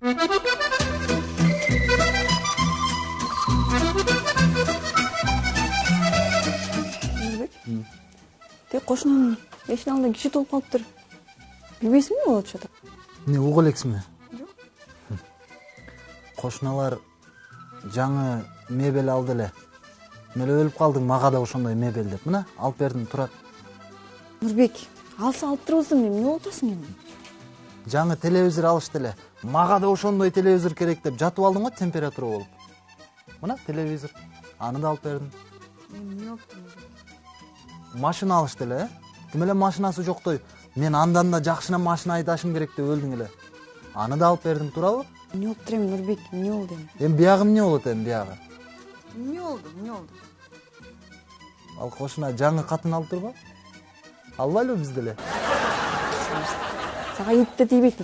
Тек кошунун эшиктин алдында киши толуп калыптыр. Билбейсиңби эмне болуп жатат? Эмне угуп элексиңби? Жок. Кошуналар жаңы мебель алды эле. Мен өлүп калдым, мага да ошондой мебель деп. Мына алып бердим, турат. Нурбек, алса алып турбусун, эмне болуп атасың эми? Жаңы телевизор алышты эле. Мага да ошондой телевизор керек деп жатып алдым го температура болуп. Мына телевизор. Аны да алып бердим. Эмне болуптур? Машина алышты эле. Ким эле машинасы жоктой. Мен андан да жакшына машина айдашым керек деп өлдүң эле. Аны да алып бердим, туурабы? Эмне болуптур эми Нурбек, эмне болду эми? Эми биягы эмне болот эми биягы? Эмне болду? Эмне болду? Ал кошуна жаңы катын алып турбу? Албайлыбы биз деле? Сага ит да тийбейт.